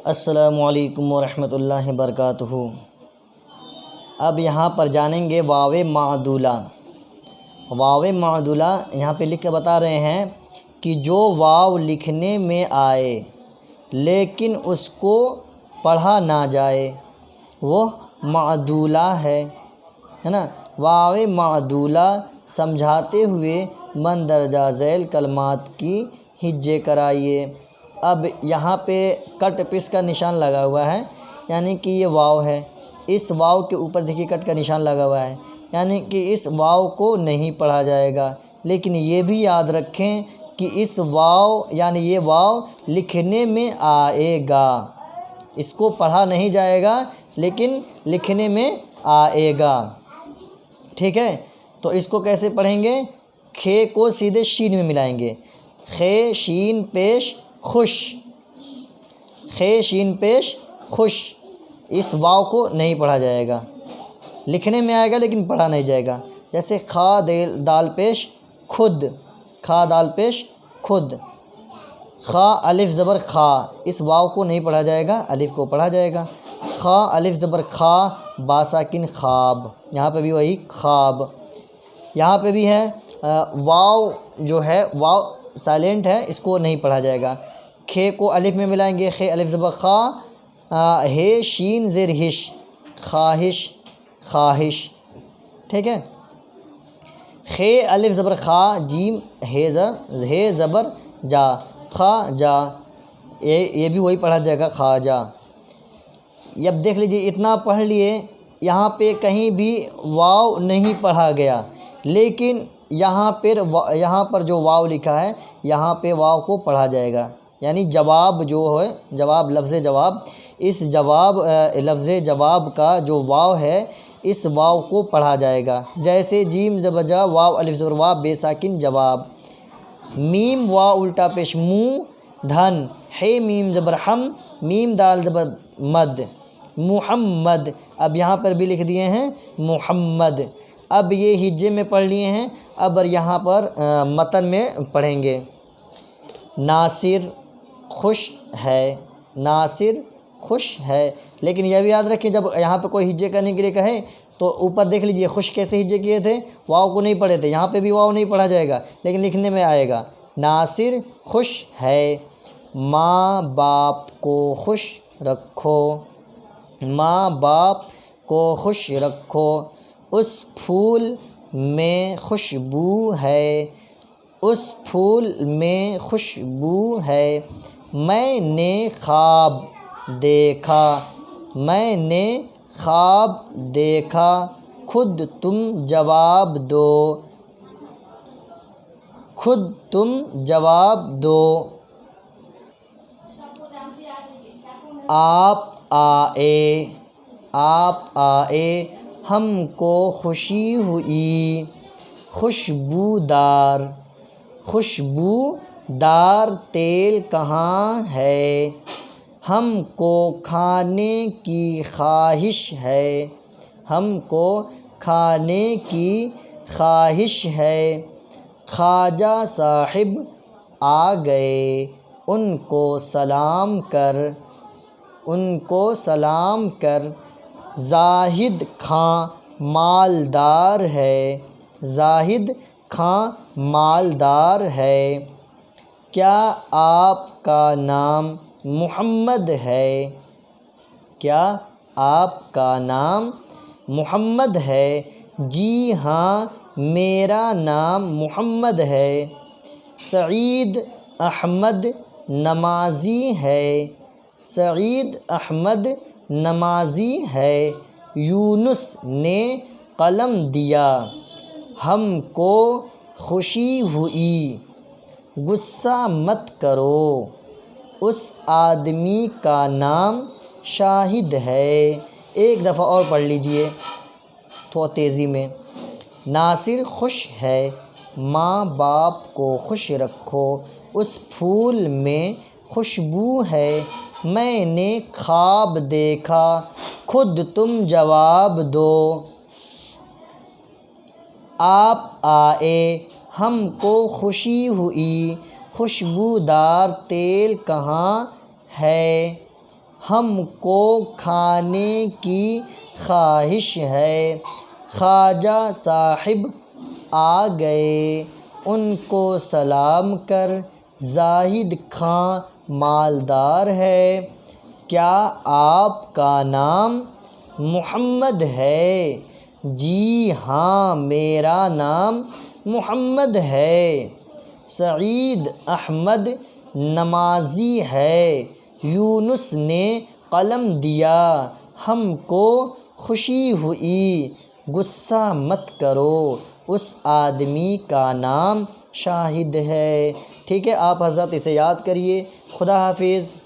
السلام علیکم ورحمۃ اللہ وبرکاتہ۔ اب یہاں پر جانیں گے واو معدولہ۔ واو معدولہ یہاں پہ لکھ کے بتا رہے ہیں کہ جو واو لکھنے میں آئے لیکن اس کو پڑھا نہ جائے وہ معدولہ ہے نا۔ واو معدولہ سمجھاتے ہوئے مندرجہ ذیل کلمات کی ہجے کرائیے۔ اب یہاں پہ کٹ پس کا نشان لگا ہوا ہے، یعنی کہ یہ واو ہے، اس واو کے اوپر دیکھیے کٹ کا نشان لگا ہوا ہے، یعنی کہ اس واو کو نہیں پڑھا جائے گا۔ لیکن یہ بھی یاد رکھیں کہ اس واو یعنی یہ واو لکھنے میں آئے گا، اس کو پڑھا نہیں جائے گا لیکن لکھنے میں آئے گا، ٹھیک ہے۔ تو اس کو کیسے پڑھیں گے؟ کھے کو سیدھے شین میں ملائیں گے، خے شین پیش خوش، خے شین پیش خوش۔ اس واو کو نہیں پڑھا جائے گا، لکھنے میں آئے گا لیکن پڑھا نہیں جائے گا۔ جیسے خا دال پیش خود، کھا دال پیش خود۔ خا الف زبر خا، اس واو کو نہیں پڑھا جائے گا، الف کو پڑھا جائے گا۔ خا الف زبر خا با ساکن خواب، یہاں پہ بھی وہی خواب۔ یہاں پہ بھی ہے واو جو ہے واو سائلنٹ ہے، اس کو نہیں پڑھا جائے گا۔ کھے کو الف میں ملائیں گے، خے الف زبر خا، ہے شین زیر ہش خواہش، خواہش، ٹھیک ہے۔ خے الف زبر خا جیم ہے زبر جا، خا جا، یہ بھی وہی پڑھا جائے گا خواجہ۔ اب دیکھ لیجیے اتنا پڑھ لیے، یہاں پہ کہیں بھی واو نہیں پڑھا گیا، لیکن یہاں پر جو واو لکھا ہے یہاں پہ واو کو پڑھا جائے گا، یعنی جواب جو ہے، جواب لفظ جواب، اس جواب لفظ جواب کا جو واو ہے اس واو کو پڑھا جائے گا۔ جیسے جیم زبر جا واو الف زبر وا بے ساکن جواب۔ میم واو الٹا پیش منہ دھن، ہے میم زبر ہم، میم دال زبر مد، محمد۔ اب یہاں پر بھی لکھ دیے ہیں محمد۔ اب یہ ہجے میں پڑھ لیے ہیں، اب یہاں پر متن میں پڑھیں گے۔ ناصر خوش ہے، ناصر خوش ہے، لیکن یہ بھی یاد رکھیں جب یہاں پہ کوئی ہجے کرنے کے لیے کہے تو اوپر دیکھ لیجئے خوش کیسے ہجے کیے تھے، واو کو نہیں پڑھے تھے، یہاں پہ بھی واو نہیں پڑھا جائے گا لیکن لکھنے میں آئے گا۔ ناصر خوش ہے، ماں باپ کو خوش رکھو، ماں باپ کو خوش رکھو، اس پھول میں خوشبو ہے، اس پھول میں خوشبو ہے۔ میں نے خواب دیکھا، میں نے خواب دیکھا، خود تم جواب دو، خود تم جواب دو۔ آپ آئے، آپ آئے، ہم کو خوشی ہوئی، خوشبودار، خوشبودار تیل کہاں ہے، ہم کو کھانے کی خواہش ہے، ہم کو کھانے کی خواہش ہے۔ خواجہ صاحب آ گئے، ان کو سلام کر، ان کو سلام کر۔ زاہد خاں مالدار ہے، زاہد خاں مالدار ہے۔ کیا آپ کا نام محمد ہے، کیا آپ کا نام محمد ہے؟ جی ہاں میرا نام محمد ہے۔ سعید احمد نمازی ہے، سعید احمد نمازی ہے۔ یونس نے قلم دیا، ہم کو خوشی ہوئی، غصہ مت کرو، اس آدمی کا نام شاہد ہے۔ ایک دفعہ اور پڑھ لیجئے تھوڑا تیزی میں۔ ناصر خوش ہے، ماں باپ کو خوش رکھو، اس پھول میں خوشبو ہے۔ میں نے خواب دیکھا، خود تم جواب دو۔ آپ آئے، ہم کو خوشی ہوئی، خوشبودار تیل کہاں ہے، ہم کو کھانے کی خواہش ہے۔ خواجہ صاحب آ گئے، ان کو سلام کر، زاہد خاں مالدار ہے، کیا آپ کا نام محمد ہے؟ جی ہاں، میرا نام محمد ہے۔ سعید احمد نمازی ہے، یونس نے قلم دیا، ہم کو خوشی ہوئی، غصہ مت کرو، اس آدمی کا نام شاہد ہے۔ ٹھیک ہے، آپ حضرات اسے یاد کریے۔ خدا حافظ۔